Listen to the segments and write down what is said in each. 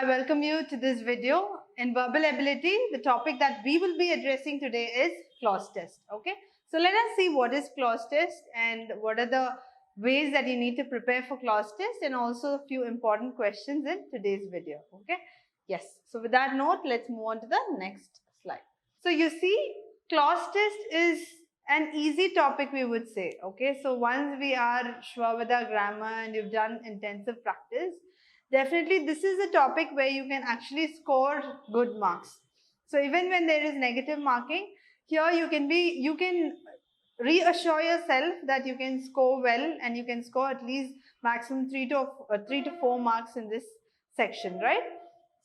I welcome you to this video. In verbal ability, the topic that we will be addressing today is clause test. Okay, so let us see what is clause test and what are the ways that you need to prepare for clause test, and also a few important questions in today's video. Okay, yes. So with that note, let's move on to the next slide. So you see, clause test is an easy topic, we would say. Okay, so once we are sure with our grammar and you've done intensive practice, definitely this is a topic where you can actually score good marks. So even when there is negative marking, here you can reassure yourself that you can score well, and you can score at least maximum 3 to 4 marks in this section, right?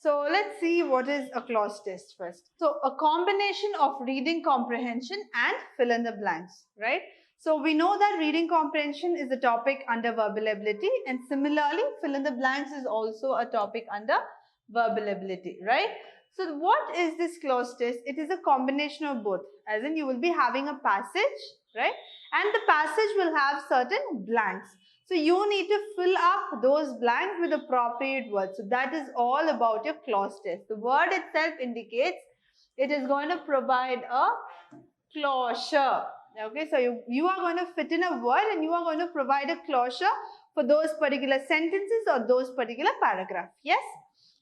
So let's see what is a clause test first. So a combination of reading comprehension and fill in the blanks, right? So we know that reading comprehension is a topic under verbal ability, and similarly fill in the blanks is also a topic under verbal ability, right? So what is this clause test? It is a combination of both, as in you will be having a passage, right? And the passage will have certain blanks. So you need to fill up those blanks with appropriate words. So that is all about your clause test. The word itself indicates it is going to provide a closure. Okay, so you are going to fit in a word and you are going to provide a closure for those particular sentences or those particular paragraphs. Yes?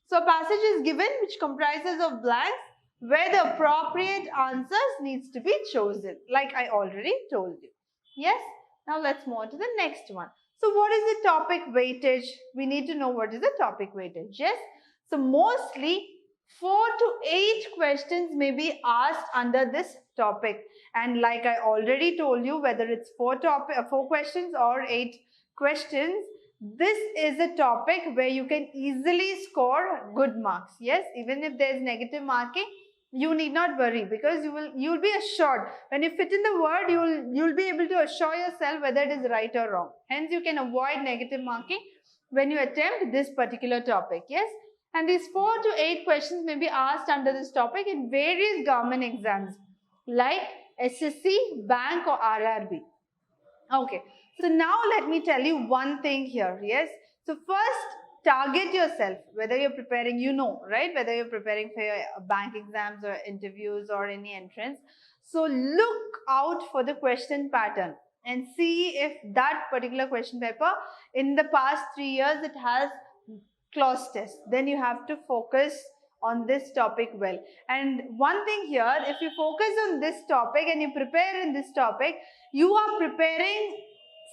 So a passage is given which comprises of blanks where the appropriate answers needs to be chosen, like I already told you. Yes? Now let's move on to the next one. So what is the topic weightage? We need to know what is the topic weightage. Yes? So mostly 4 to 8 questions may be asked under this topic. And like I already told you, whether it's 4 questions or 8 questions, this is a topic where you can easily score good marks. Yes, even if there is negative marking, you need not worry, because you will be assured when you fit in the word, you'll be able to assure yourself whether it is right or wrong. Hence you can avoid negative marking when you attempt this particular topic. Yes, and these 4 to 8 questions may be asked under this topic in various government exams like SSC, bank or RRB. Okay, so now let me tell you one thing here. Yes, so first target yourself, whether you're preparing, right, whether you're preparing for your bank exams or interviews or any entrance. So look out for the question pattern and see if that particular question paper in the past 3 years it has clause test. Then you have to focus on this topic well. And one thing here, if you focus on this topic and you prepare in this topic, you are preparing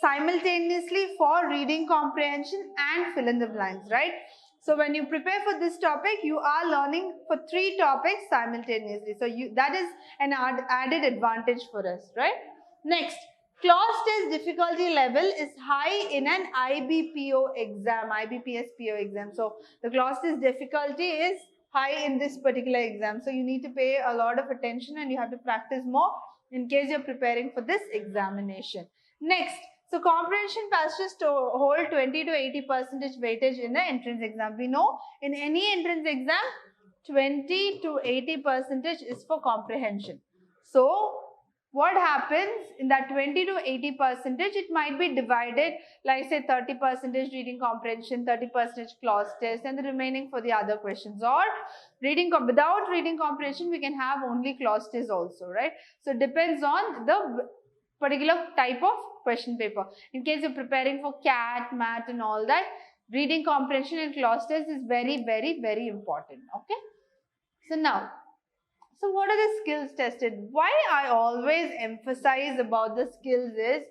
simultaneously for reading comprehension and fill in the blanks, right? So when you prepare for this topic, you are learning for 3 topics simultaneously. So that is an added advantage for us, right? Next, clause test difficulty level is high in an IBPO exam, IBPS-PO exam. So the clause test difficulty is high in this particular exam. So you need to pay a lot of attention and you have to practice more in case you're preparing for this examination. Next, so comprehension passages hold 20 to 80% weightage in the entrance exam. We know in any entrance exam, 20 to 80% is for comprehension. So what happens in that 20 to 80%, it might be divided, like say 30% reading comprehension, 30% clause test, and the remaining for the other questions. Or without reading comprehension, we can have only clause test also, right? So it depends on the particular type of question paper. In case you're preparing for CAT, MAT and all that, reading comprehension and clause test is very, very, very important. Okay. So now, so what are the skills tested? Why I always emphasize about the skills is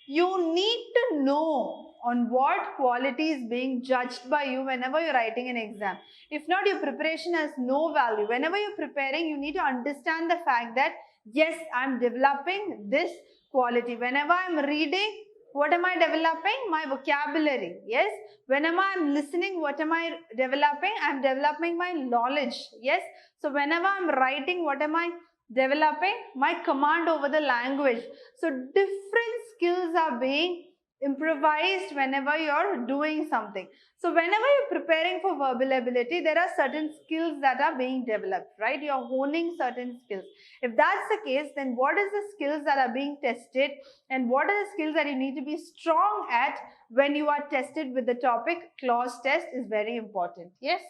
you need to know on what quality is being judged by you whenever you're writing an exam. If not, your preparation has no value. Whenever you're preparing, you need to understand the fact that yes, I'm developing this quality. Whenever I'm reading, what am I developing? My vocabulary. Yes. Whenever I'm listening, what am I developing? I'm developing my knowledge. Yes. So whenever I'm writing, what am I developing? My command over the language. So different skills are being improvised whenever you're doing something. So whenever you're preparing for verbal ability, there are certain skills that are being developed, right? You're honing certain skills. If that's the case, then what is the skills that are being tested and what are the skills that you need to be strong at when you are tested with the topic? Clause test is very important. Yes?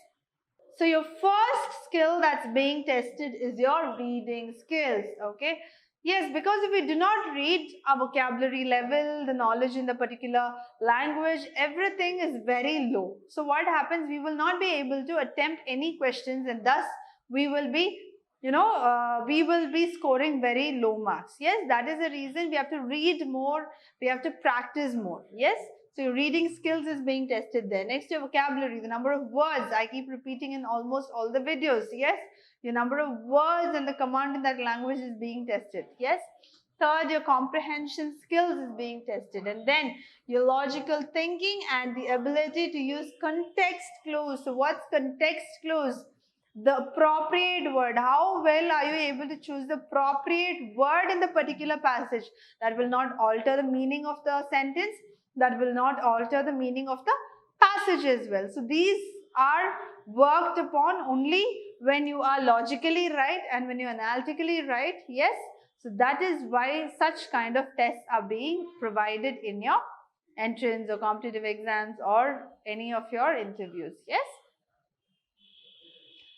So your first skill that's being tested is your reading skills, okay? Yes, because if we do not read, our vocabulary level, the knowledge in the particular language, everything is very low. So what happens? We will not be able to attempt any questions, and thus we will be, we will be scoring very low marks. Yes, that is the reason we have to read more, we have to practice more. Yes. So your reading skills is being tested there. Next, your vocabulary, the number of words. I keep repeating in almost all the videos. Yes. Your number of words and the command in that language is being tested. Yes. Third, your comprehension skills is being tested. And then your logical thinking and the ability to use context clues. So what's context clues? The appropriate word. How well are you able to choose the appropriate word in the particular passage that will not alter the meaning of the sentence, that will not alter the meaning of the passage as well. So these are worked upon only when you are logically right and when you are analytically right. Yes. So that is why such kind of tests are being provided in your entrance or competitive exams or any of your interviews. Yes.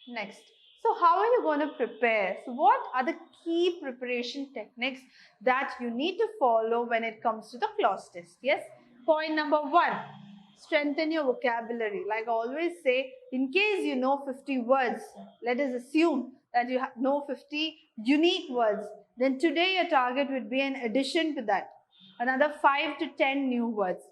Next, so how are you going to prepare? So what are the key preparation techniques that you need to follow when it comes to the Cloze test? Yes, point number 1, strengthen your vocabulary. Like I always say, in case you know 50 words, let us assume that you know 50 unique words. Then today your target would be in addition to that, another 5 to 10 new words.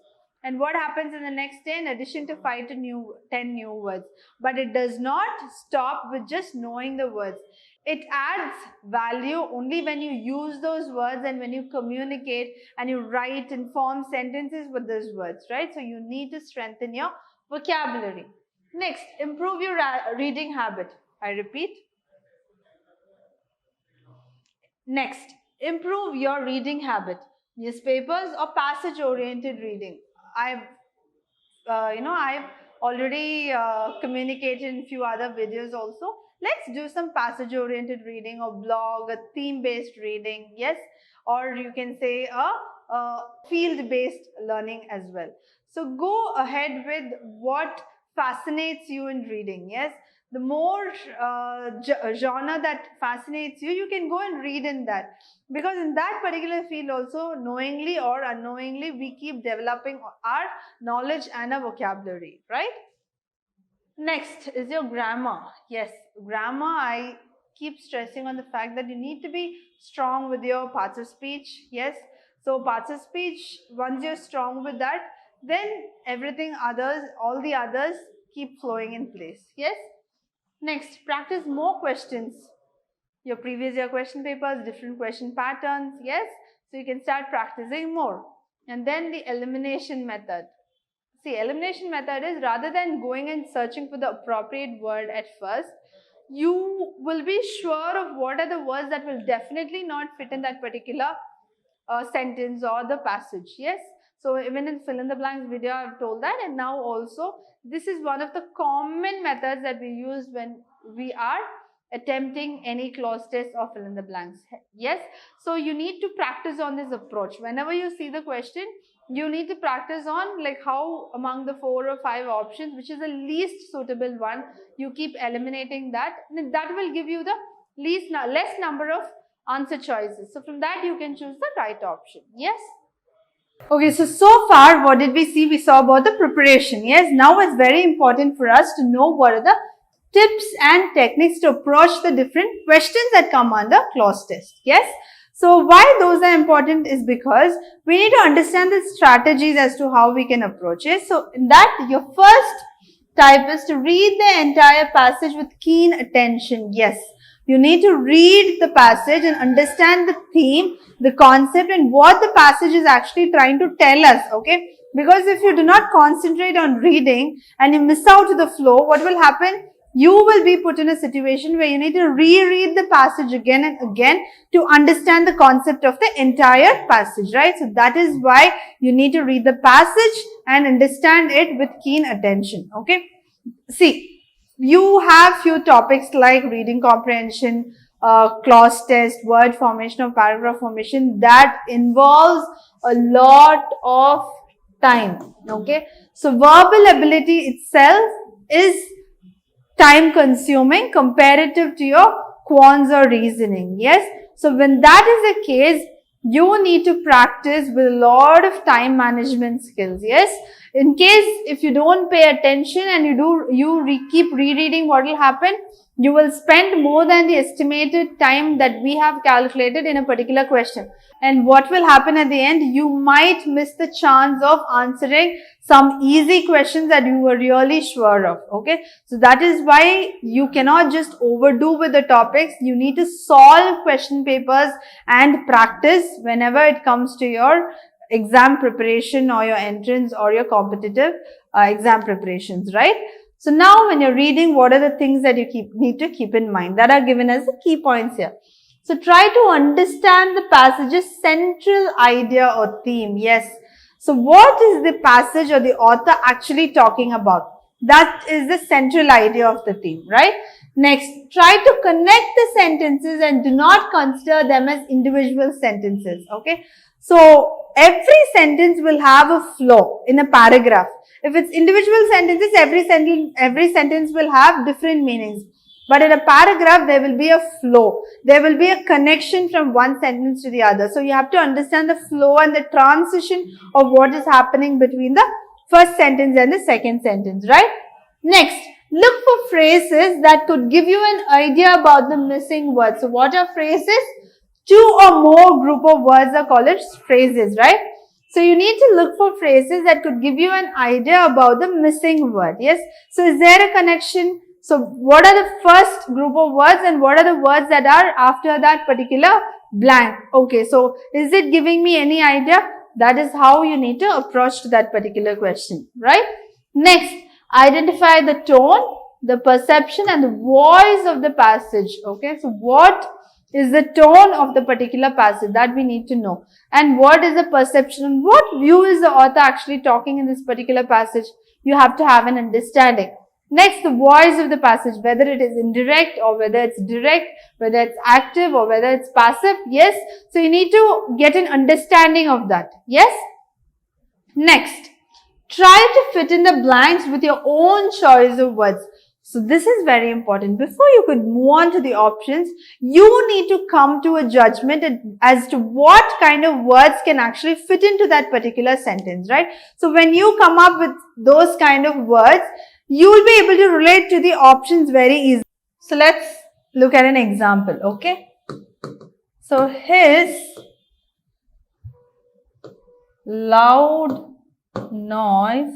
And what happens in the next day in addition to 5 to 10 new words? But it does not stop with just knowing the words. It adds value only when you use those words and when you communicate and you write and form sentences with those words, right? So you need to strengthen your vocabulary. Next, improve your reading habit. I repeat. Next, improve your reading habit. Newspapers or passage-oriented reading. I've already communicated in a few other videos also. Let's do some passage-oriented reading or blog, a theme-based reading, yes, or you can say a field-based learning as well. So go ahead with what fascinates you in reading, yes. The more genre that fascinates you, you can go and read in that. Because in that particular field also, knowingly or unknowingly, we keep developing our knowledge and our vocabulary, right? Next is your grammar. Yes, grammar, I keep stressing on the fact that you need to be strong with your parts of speech. Yes, so parts of speech, once you're strong with that, then everything others, all the others keep flowing in place. Yes. Next, practice more questions. Your previous year question papers, different question patterns, yes? So you can start practicing more. And then the elimination method. See, elimination method is rather than going and searching for the appropriate word at first, you will be sure of what are the words that will definitely not fit in that particular sentence or the passage, yes? So even in fill in the blanks video, I've told that, and now also this is one of the common methods that we use when we are attempting any Cloze test or fill in the blanks. Yes, so you need to practice on this approach. Whenever you see the question, you need to practice on like how among the 4 or 5 options, which is the least suitable one, you keep eliminating that. And that will give you the less number of answer choices. So from that you can choose the right option. Yes. Okay, so far what did we see? We saw about the preparation. Yes, now it's very important for us to know what are the tips and techniques to approach the different questions that come on the Cloze test. Yes. So why those are important is because we need to understand the strategies as to how we can approach it. So in that, your first type is to read the entire passage with keen attention. Yes. You need to read the passage and understand the theme, the concept, and what the passage is actually trying to tell us, okay? Because if you do not concentrate on reading and you miss out the flow, what will happen? You will be put in a situation where you need to reread the passage again and again to understand the concept of the entire passage, right? So that is why you need to read the passage and understand it with keen attention, okay? See, you have few topics like reading comprehension, clause test, word formation or paragraph formation that involves a lot of time, okay? So verbal ability itself is time consuming comparative to your quants or reasoning. Yes. So when that is the case, you need to practice with a lot of time management skills. Yes. In case if you don't pay attention and keep rereading, what will happen? You will spend more than the estimated time that we have calculated in a particular question. And what will happen at the end? You might miss the chance of answering some easy questions that you were really sure of. Okay. So that is why you cannot just overdo with the topics. You need to solve question papers and practice whenever it comes to your exam preparation or your entrance or your competitive exam preparations, right? So now when you're reading, what are the things that you need to keep in mind that are given as the key points here? So try to understand the passage's central idea or theme. Yes. So what is the passage or the author actually talking about? That is the central idea of the theme, right? Next, try to connect the sentences and do not consider them as individual sentences. Okay. So every sentence will have a flow in a paragraph. If it's individual sentences, every sentence will have different meanings. But in a paragraph, there will be a flow. There will be a connection from one sentence to the other. So you have to understand the flow and the transition of what is happening between the first sentence and the second sentence, right? Next, look for phrases that could give you an idea about the missing words. So what are phrases? Two or more group of words are called as phrases, right? So you need to look for phrases that could give you an idea about the missing word. Yes. So is there a connection? So what are the first group of words and what are the words that are after that particular blank? Okay. So is it giving me any idea? That is how you need to approach to that particular question, right? Next, identify the tone, the perception and the voice of the passage. Okay. So what is the tone of the particular passage that we need to know, and what is the perception and what view is the author actually talking in this particular passage? You have to have an understanding. Next, the voice of the passage, whether it is indirect or whether it's direct, whether it's active or whether it's passive. Yes. So you need to get an understanding of that. Yes. Next, try to fit in the blanks with your own choice of words. So this is very important. Before you could move on to the options, you need to come to a judgment as to what kind of words can actually fit into that particular sentence, right? So when you come up with those kind of words, you will be able to relate to the options very easily. So let's look at an example, okay? So his loud noise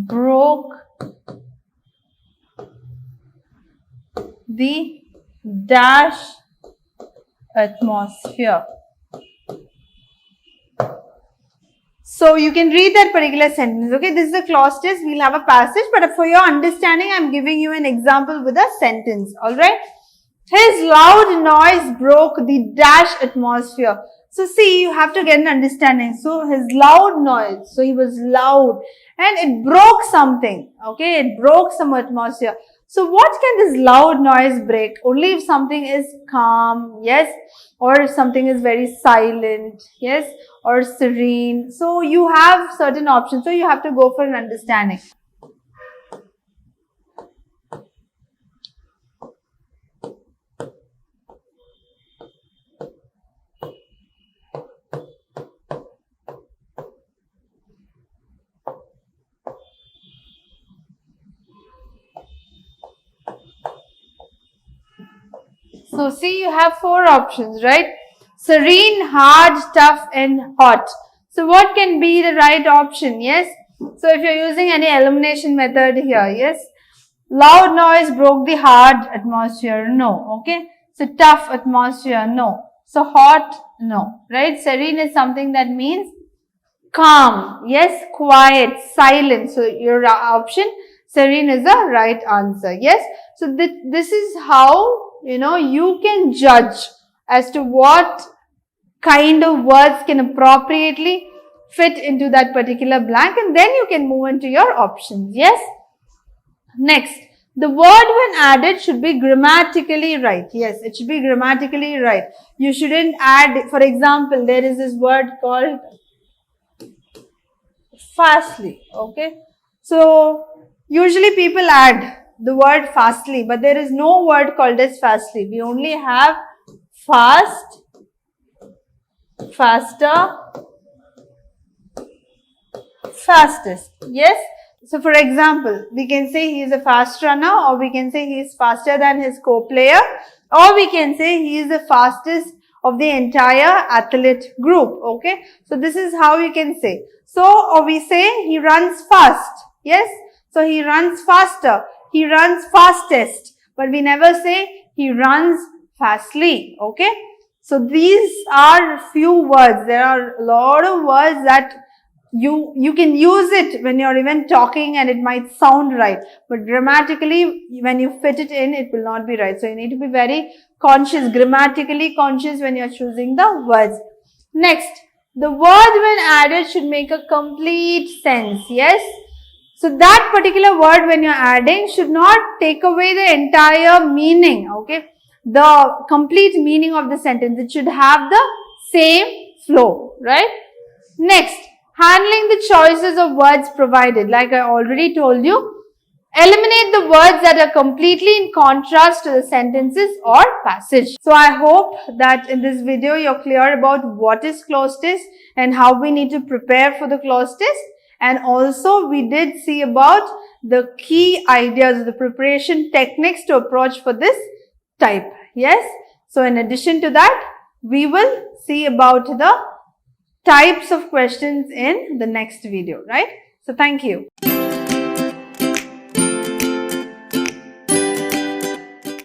broke the dash atmosphere. So you can read that particular sentence. Okay, this is a clause test. We'll have a passage, but for your understanding, I'm giving you an example with a sentence. All right. His loud noise broke the dash atmosphere. So see, you have to get an understanding. So his loud noise, so he was loud and it broke something. Okay, it broke some atmosphere. So what can this loud noise break? Only if something is calm, yes, or if something is very silent, yes, or serene. So you have certain options. So you have to go for an understanding. So see, you have four options, right? Serene, hard, tough and hot. So what can be the right option? Yes. So if you're using any elimination method here, yes. Loud noise broke the hard atmosphere. No. Okay. So tough atmosphere. No. So hot. No. Right. Serene is something that means calm. Yes. Quiet. Silent. So your option serene is the right answer. Yes. So this is how you can judge as to what kind of words can appropriately fit into that particular blank, and then you can move into your options. Yes. Next, the word when added should be grammatically right. Yes, it should be grammatically right. You shouldn't add, for example, there is this word called fastly. Okay. So usually people add the word fastly, but there is no word called as fastly. We only have fast, faster, fastest. Yes. So for example, we can say he is a fast runner, or we can say he is faster than his co-player, or we can say he is the fastest of the entire athlete group. Okay. So this is how you can say. So, or we say he runs fast. Yes. So he runs faster. He runs fastest. But we never say he runs fastly. Okay. So these are few words. There are a lot of words that you can use it when you're even talking and it might sound right, but grammatically when you fit it in, it will not be right. So you need to be very conscious, grammatically conscious when you're choosing the words. Next, the word when added should make a complete sense. Yes. So that particular word when you're adding should not take away the entire meaning. Okay. The complete meaning of the sentence. It should have the same flow. Right. Next, handling the choices of words provided. Like I already told you, eliminate the words that are completely in contrast to the sentences or passage. So I hope that in this video you're clear about what is cloze test and how we need to prepare for the cloze test. And also we did see about the key ideas, the preparation techniques to approach for this type. Yes. So in addition to that, we will see about the types of questions in the next video, right? So thank you.